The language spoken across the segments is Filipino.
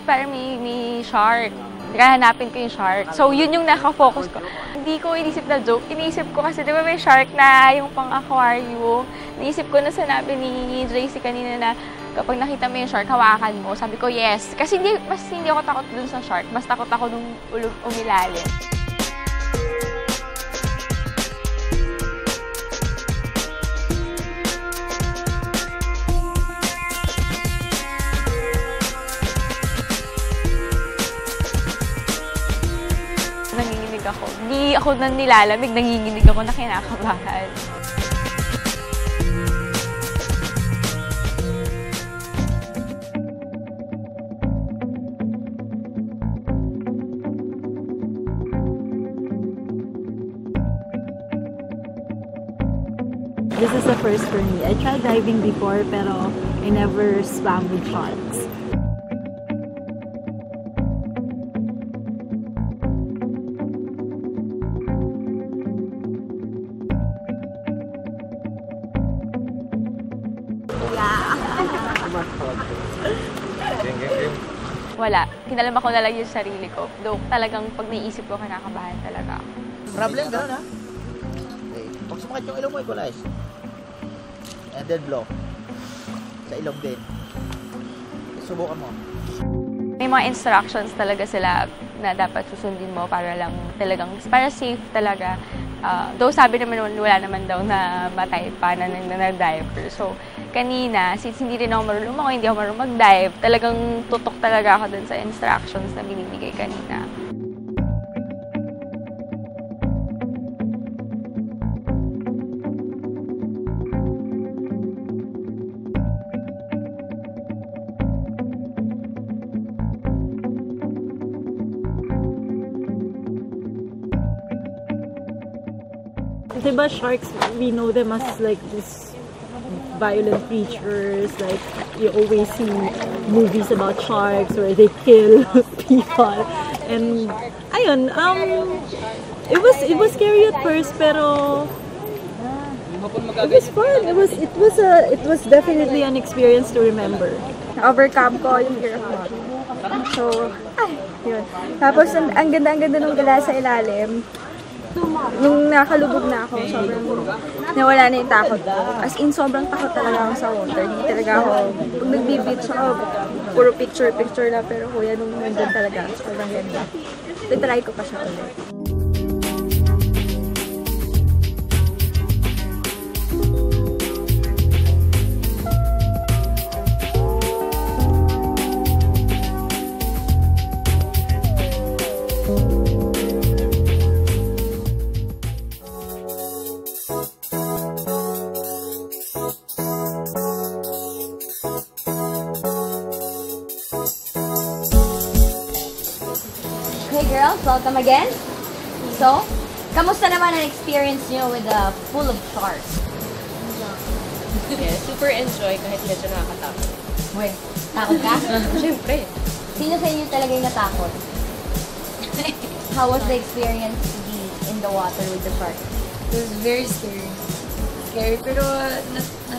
parang may shark. Hanapin ko yung shark. So, yun yung naka-focus ko. Hindi ko inisip na joke. Iniisip ko kasi, di ba may shark na yung pang-aquarium. Naisip ko na sinabi ni JC kanina na kapag nakita mo yung shark, hawakan mo. Sabi ko, yes. Kasi mas hindi ako takot dun sa shark. Mas takot ako nung umilalim. Nanginginig ako. Hindi ako nilalamig, nanginginig ako na kinakabahan. This is the first for me. I tried diving before, pero I never swam with sharks. Wala. Kinalama ko na lang yung sarili ko. Though talagang pag naiisip ko, kinakabahan talaga ako. Problem gano'n ha? Okay. Pag sumakit yung ilong mo, equalize. And then blow. Sa ilong din. Subukan mo. May mga instructions talaga sila na dapat susundin mo para lang talagang, para safe talaga. Though sabi naman wala naman daw na matay pa na nag-diver. So, kanina, since hindi rin ako marunong lumangoy, hindi ako marunong mag-dive, talagang tutok talaga ako dun sa instructions na binibigay kanina. Diba sharks, we know them as like this violent creatures, like you always see movies about sharks where they kill people, and ayun, it was scary at first, pero it was fun. It was definitely an experience to remember. Overcome ko yung fear of water. So, yun. Tapos ang ganda nung gala sa ilalim. Nung nakalubog na ako, sobrang nawala na yung takot ko. As in, sobrang takot talaga ako sa water. Hindi talaga ako, pag nag-beach ako, puro picture na. Pero kuya, nung nandun talaga, sobrang ganda. Try ko pa siya ulit. Hey girls, welcome again. So, kamusta naman ang experience nyo with a pool of sharks? Yeah, super enjoy kahit medyo nakakatakot. Wait, takot ka? Siyempre. Sino sa inyo talaga yung natakot? How was the experience to be in the water with the sharks? It was very scary. Scary, pero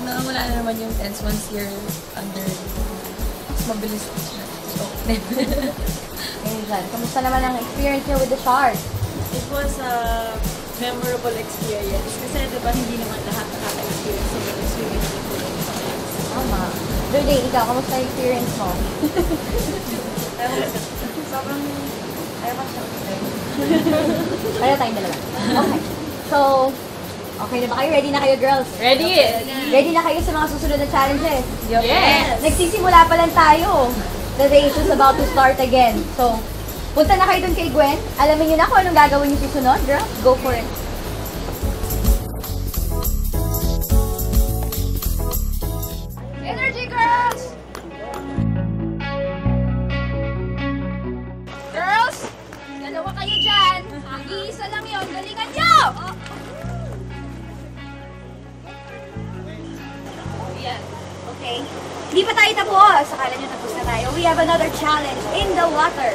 nawala na naman yung tense once you're under. Mas mabilis siya. So, kamusta naman ang experience nyo with the sharks? It was a memorable experience kasi diba hindi naman lahat nakaka-experience sa mga swimming pool. Tama. Rudy, ikaw, kamusta yung experience mo? Sobrang ayaw siya. Pareho tayong dalawa. Okay. So, okay na ba kayo? Ready na kayo, girls? ready! Ready na kayo sa mga susunod na challenges? Yes! Nagsisimula pa lang tayo. The race is about to start again. So, punta na kayo dun kay Gwen. Alamin niyo na kung anong gagawin niyo susunod, girls. Go for it. Energy, girls! Girls! Dalawa kayo dyan. Iisa lang yun. Galingan nyo! Yan. Okay. Hindi pa tayo tapos. Akala nyo tapos na tayo. We have another challenge in the water.